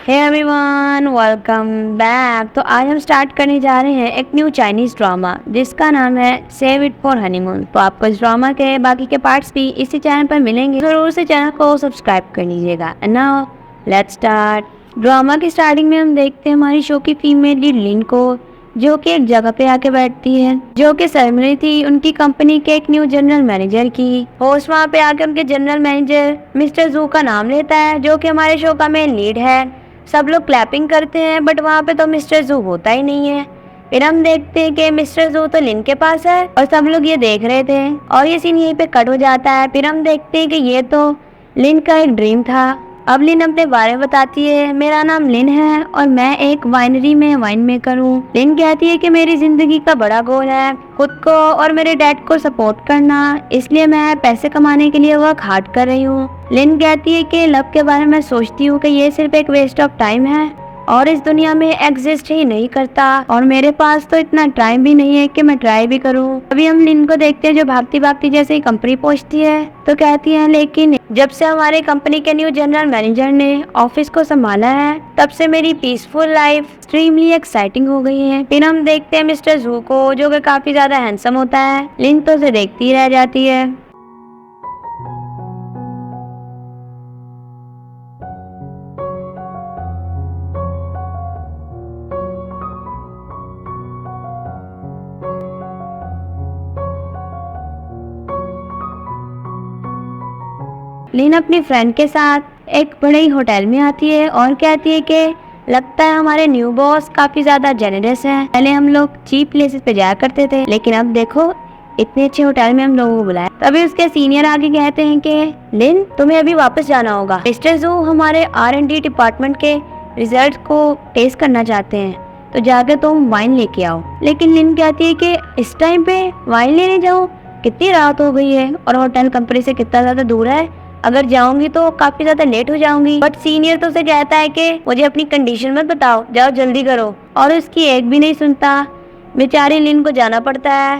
Hey everyone, welcome back. तो आज हम स्टार्ट करने जा रहे हैं एक न्यू चाइनीज ड्रामा जिसका नाम है सेव इट फॉर हनीमून। तो आपको इस ड्रामा के बाकी के पार्ट्स भी इसी चैनल पर मिलेंगे, जरूर से चैनल को सब्सक्राइब कर लीजिएगा। And now let's start. Drama की स्टार्टिंग में हम देखते हैं हमारी शो की फीमेल लीड लिन को, जो कि एक जगह पे आके बैठती है, जो कि सेरेमनी थी उनकी कंपनी के एक न्यू जनरल मैनेजर की। होस्ट वहाँ पे आके उनके जनरल मैनेजर मिस्टर जू का नाम लेता है, जो कि हमारे शो का मेन लीड है। सब लोग क्लैपिंग करते हैं, बट वहाँ पे तो मिस्टर जू होता ही नहीं है। फिर हम देखते हैं कि मिस्टर जू तो लिन के पास है और सब लोग ये देख रहे थे, और ये सीन यहीं पे कट हो जाता है। फिर हम देखते हैं कि ये तो लिन का एक ड्रीम था। अब लिन अपने बारे में बताती है, मेरा नाम लिन है और मैं एक वाइनरी में वाइन मेकर हूँ। लिन कहती है कि मेरी जिंदगी का बड़ा गोल है खुद को और मेरे डैड को सपोर्ट करना, इसलिए मैं पैसे कमाने के लिए वर्क हार्ड कर रही हूँ। लिन कहती है कि लव के बारे में सोचती हूँ कि ये सिर्फ एक वेस्ट ऑफ टाइम है और इस दुनिया में एग्जिस्ट ही नहीं करता, और मेरे पास तो इतना टाइम भी नहीं है कि मैं ट्राई भी करूं। अभी हम लिन को देखते हैं जो भागती भागती जैसे ही कंपनी पहुंचती है, तो कहती है लेकिन जब से हमारे कंपनी के न्यू जनरल मैनेजर ने ऑफिस को संभाला है, तब से मेरी पीसफुल लाइफ एक्सट्रीमली एक्साइटिंग हो गई है। फिर हम देखते हैं मिस्टर जू को, जो कि काफी ज्यादा हैंडसम होता है। लिन तो उसे देखती रह जाती है। लिन अपनी फ्रेंड के साथ एक बड़े ही होटल में आती है और कहती है कि लगता है हमारे न्यू बॉस काफी ज्यादा जेनरस हैं। पहले हम लोग चीप प्लेसेस पे जाया करते थे, लेकिन अब देखो इतने अच्छे होटल में हम लोगों को बुलाया। तभी उसके सीनियर आगे कहते हैं कि लिन तुम्हें अभी वापस जाना होगा, मिस्टर जू हमारे R&D डिपार्टमेंट के रिजल्ट को टेस्ट करना चाहते हैं, तो जाके तुम वाइन लेके आओ। लेकिन लिन कहती है कि इस टाइम पे वाइन लेने जाओ, कितनी रात हो गई है और होटल कंपनी से कितना ज्यादा दूर है, अगर जाऊंगी तो काफी ज्यादा लेट हो जाऊंगी। बट सीनियर तो उसे कहता है कि मुझे अपनी कंडीशन मत बताओ, जाओ जल्दी करो, और उसकी एक भी नहीं सुनता। बेचारी लिन को जाना पड़ता है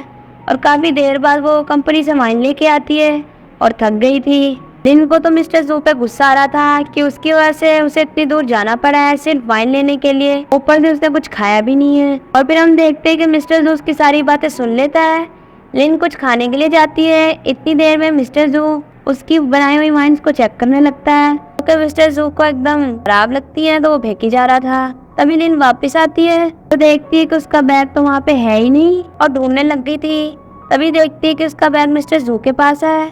और काफी देर बाद वो कंपनी से वाइन लेके आती है और थक गई थी। लिन को तो मिस्टर जू पे गुस्सा आ रहा था कि उसकी वजह से उसे इतनी दूर जाना पड़ा है सिर्फ वाइन लेने के लिए, ऊपर से उसने कुछ खाया भी नहीं है। और फिर हम देखते हैं कि मिस्टर जू उसकी सारी बातें सुन लेता है। लिन कुछ खाने के लिए जाती है, इतनी देर में मिस्टर जू उसकी बनाई हुई वाइन्स को चेक करने लगता है, तो मिस्टर जू को एकदम खराब लगती है, तो वो फेंकी जा रहा था। तभी लिन वापस आती है तो देखती है कि उसका बैग तो वहाँ पे है ही नहीं और ढूंढने लग गई थी। तभी देखती है कि उसका बैग मिस्टर जू के पास है,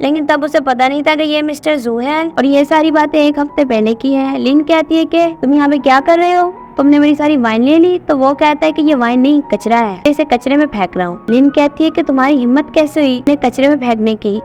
लेकिन तब उसे पता नहीं था कि ये मिस्टर जू है और ये सारी बातें एक हफ्ते पहले की है। लिन कहती है कि तुम यहाँ पे क्या कर रहे हो, तुमने मेरी सारी वाइन ले ली। तो वो कहता है कि ये वाइन नहीं कचरा है, इसे कचरे में फेंक रहा हूँ। लिन कहती है कि तुम्हारी हिम्मत कैसे हुई इन्हें कचरे में फेंकने की।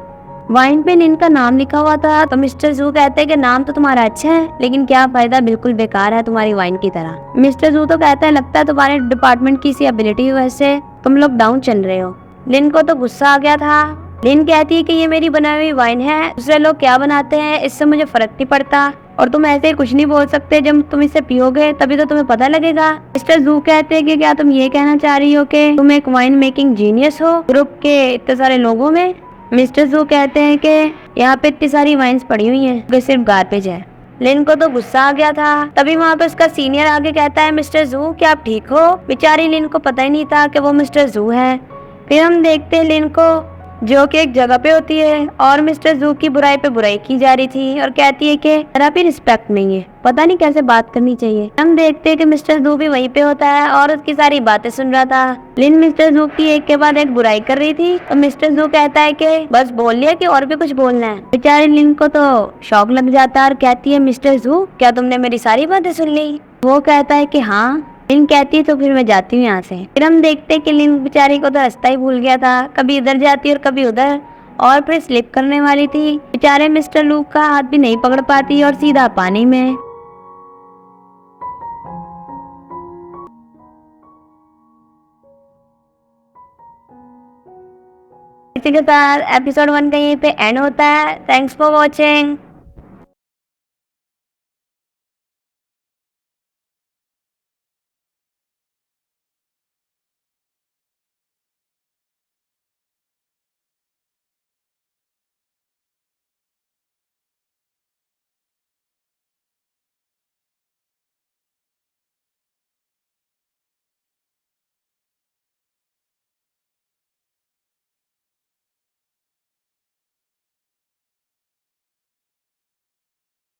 वाइन पे लिन का नाम लिखा हुआ था, तो मिस्टर जू कहते हैं कि नाम तो तुम्हारा अच्छा है, लेकिन क्या फायदा, बिल्कुल बेकार है तुम्हारी वाइन की तरह। मिस्टर जू तो कहता है लगता है तुम्हारे डिपार्टमेंट की सी एबिलिटी की वजह से तुम लोग डाउन चल रहे हो। लिन को तो गुस्सा आ गया था। लिन कहती है कि ये मेरी बनाई हुई वाइन है, दूसरे लोग क्या बनाते हैं इससे मुझे फर्क नहीं पड़ता, और तुम ऐसे ही कुछ नहीं बोल सकते, जब तुम इसे पियोगे तभी तो तुम्हें पता लगेगा। मिस्टर जू कहते हैं कि क्या तुम ये कहना चाह रही हो कि तुम एक वाइन मेकिंग जीनियस हो ग्रुप के इतने सारे लोगों में। मिस्टर जू कहते हैं कि यहाँ पे इतनी सारी वाइन्स पड़ी हुई हैं जो सिर्फ गार्बेज है। लिन को तो गुस्सा आ गया था। तभी वहाँ पे उसका सीनियर आगे कहता है मिस्टर जू क्या आप ठीक हो। बेचारी लिन को पता ही नहीं था कि वो मिस्टर जू है। फिर हम देखते हैं लिन को, जो कि एक जगह पे होती है और मिस्टर जू की बुराई पे बुराई की जा रही थी, और कहती है कि जरा भी रिस्पेक्ट नहीं है, पता नहीं कैसे बात करनी चाहिए। हम देखते हैं कि मिस्टर जू भी वहीं पे होता है और उसकी सारी बातें सुन रहा था। लिन मिस्टर जू की एक के बाद एक बुराई कर रही थी, और मिस्टर जू कहता है कि बस बोल लिया कि और भी कुछ बोलना है। बेचारी लिन को तो शौक लग जाता है और कहती है मिस्टर जू क्या तुमने मेरी सारी बातें सुन ली। वो कहता है कि हाँ। लिन कहती है तो फिर मैं जाती हूँ यहाँ से। फिर हम देखते हैं कि लिन बेचारी को तो रास्ता ही भूल गया था, कभी इधर जाती और कभी उधर, और फिर स्लिप करने वाली थी। बेचारे मिस्टर लू का हाथ भी नहीं पकड़ पाती और सीधा पानी में। इसी के साथ एपिसोड 1 का यहीं पे एंड होता है। Thanks for watching.